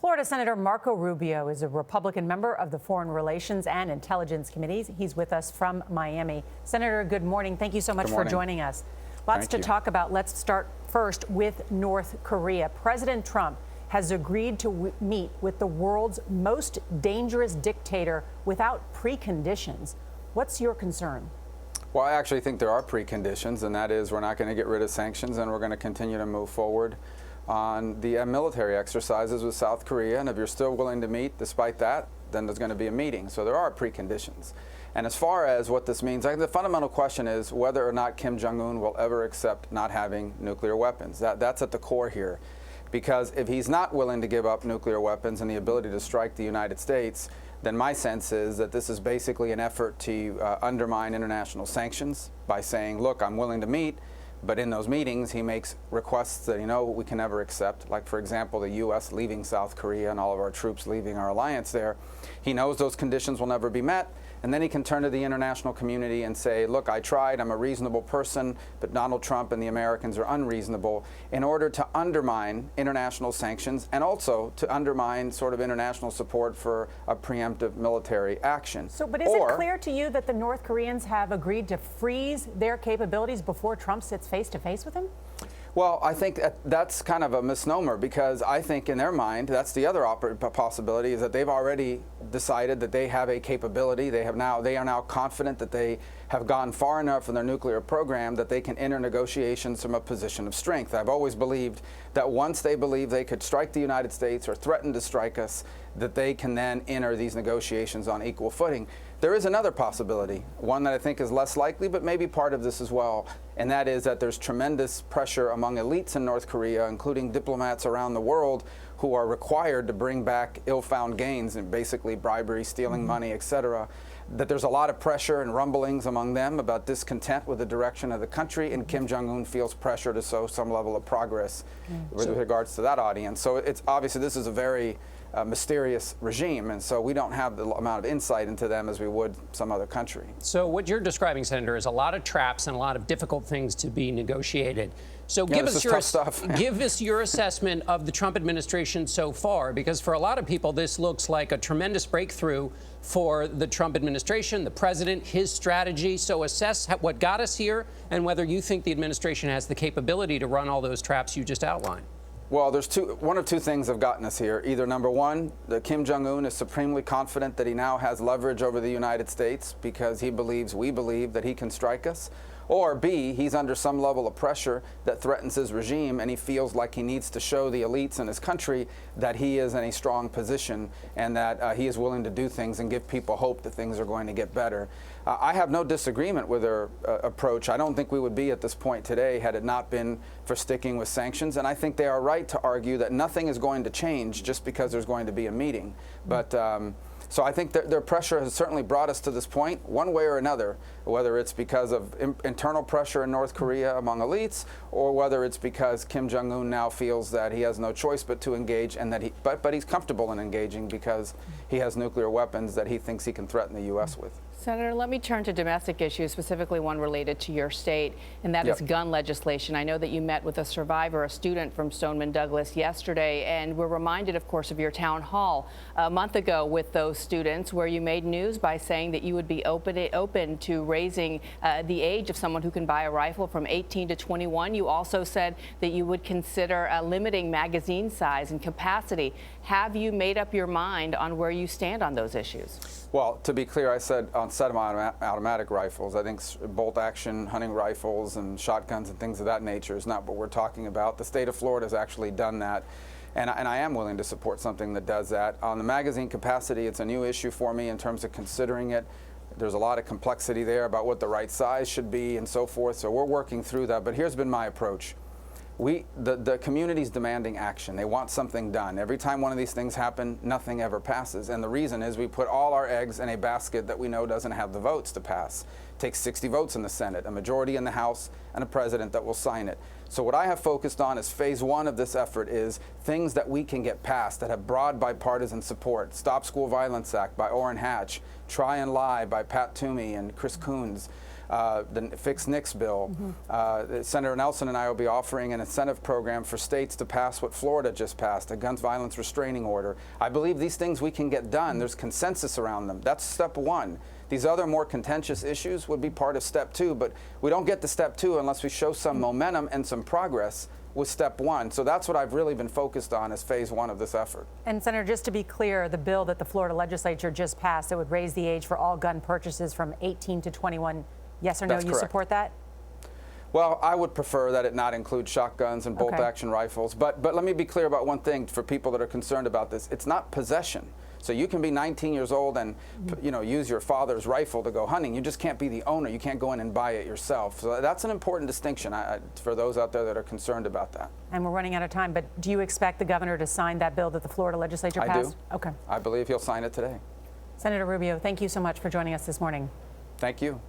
Florida Senator Marco Rubio is a Republican member of the Foreign Relations and Intelligence Committees. He's with us from Miami. Senator, good morning. Thank you so much for joining us. Lots to talk about. Let's start first with North Korea. President Trump has agreed to meet with the world's most dangerous dictator without preconditions. What's your concern? Well, I actually think there are preconditions, and that is we're not going to get rid of sanctions, and we're going to continue to move forward on the military exercises with South Korea. And if you're still willing to meet despite that, then there's going to be a meeting. So there are preconditions. And as far as what this means, I think the fundamental question is whether or not Kim Jong Un will ever accept not having nuclear weapons. That's at the core here. Because if he's not willing to give up nuclear weapons and the ability to strike the United States, then my sense is that this is basically an effort to undermine international sanctions by saying, look, I'm willing to meet, but in those meetings he makes requests that we can never accept, like, for example, the U.S. leaving South Korea and all of our troops leaving our alliance there. He knows those conditions will never be met, and then he can turn to the international community and say, look, I tried, I'm a reasonable person, but Donald Trump and the Americans are unreasonable, in order to undermine international sanctions and also to undermine sort of international support for a preemptive military action. So, but is it clear to you that the North Koreans have agreed to freeze their capabilities before Trump sits face to face with him? Well, I think that's kind of a misnomer, because I think in their mind, that's the other possibility, is that they've already decided that they have a capability. They are now confident that they have gone far enough in their nuclear program that they can enter negotiations from a position of strength. I've always believed that once they believe they could strike the United States or threaten to strike us, that they can then enter these negotiations on equal footing. There is another possibility, one that I think is less likely, but maybe part of this as well, and that is that there's tremendous pressure among elites in North Korea, including diplomats around the world, who are required to bring back ill-found gains and basically bribery, stealing money, etc., that there's a lot of pressure and rumblings among them about discontent with the direction of the country, and Kim Jong Un feels pressure to show some level of progress with regards to that audience. So it's obviously this is a very mysterious regime, and so we don't have the amount of insight into them as we would some other country. So what you're describing, Senator, is a lot of traps and a lot of difficult things to be negotiated. So give us your assessment of the Trump administration so far, because for a lot of people this looks like a tremendous breakthrough for the Trump administration, the president, his strategy. So assess what got us here and whether you think the administration has the capability to run all those traps you just outlined. Well, there's one of two things have gotten us here. Either number one, that Kim Jong Un is supremely confident that he now has leverage over the United States because we believe that he can strike us. Or B, he's under some level of pressure that threatens his regime, and he feels like he needs to show the elites in his country that he is in a strong position and that he is willing to do things and give people hope that things are going to get better. I have no disagreement with their approach. I don't think we would be at this point today had it not been for sticking with sanctions, and I think they are right to argue that nothing is going to change just because there's going to be a meeting. But so I think their pressure has certainly brought us to this point, one way or another, whether it's because of internal pressure in North Korea among elites, or whether it's because Kim Jong Un now feels that he has no choice but to engage, and that but he's comfortable in engaging because he has nuclear weapons that he thinks he can threaten the U.S. with. Senator, let me turn to domestic issues, specifically one related to your state, and that is gun legislation. I know that you met with a survivor, a student from Stoneman Douglas yesterday, and we're reminded, of course, of your town hall a month ago with those students, where you made news by saying that you would be open to raising the age of someone who can buy a rifle from 18 to 21. You also said that you would consider limiting magazine size and capacity. Have you made up your mind on where you stand on those issues? Well, to be clear, I said on semi-automatic rifles. I think bolt-action hunting rifles and shotguns and things of that nature is not what we're talking about. The state of Florida has actually done that, and I am willing to support something that does that. On the magazine capacity, it's a new issue for me in terms of considering it. There's a lot of complexity there about what the right size should be and so forth, so we're working through that. But here's been my approach. The community's demanding action. They want something done. Every time one of these things happen, nothing ever passes. And the reason is we put all our eggs in a basket that we know doesn't have the votes to pass. It takes 60 votes in the Senate, a majority in the House, and a president that will sign it. So what I have focused on as phase one of this effort is things that we can get passed that have broad bipartisan support. Stop School Violence Act by Orrin Hatch, Try and Lie by Pat Toomey and Chris Coons. the Fix NICS bill. Senator Nelson and I will be offering an incentive program for states to pass what Florida just passed, a gun violence restraining order. I believe these things we can get done. There's consensus around them. That's step one. These other more contentious issues would be part of step two, but we don't get to step two unless we show some momentum and some progress with step one. So that's what I've really been focused on as phase one of this effort. And Senator, just to be clear, the bill that the Florida legislature just passed, it would raise the age for all gun purchases from 18 to 21. Yes or no, you support that? Well, I would prefer that it not include shotguns and bolt-action rifles. But let me be clear about one thing for people that are concerned about this. It's not possession. So you can be 19 years old and use your father's rifle to go hunting. You just can't be the owner. You can't go in and buy it yourself. So that's an important distinction for those out there that are concerned about that. And we're running out of time, but do you expect the governor to sign that bill that the Florida legislature passed? I do. Okay. I believe he'll sign it today. Senator Rubio, thank you so much for joining us this morning. Thank you.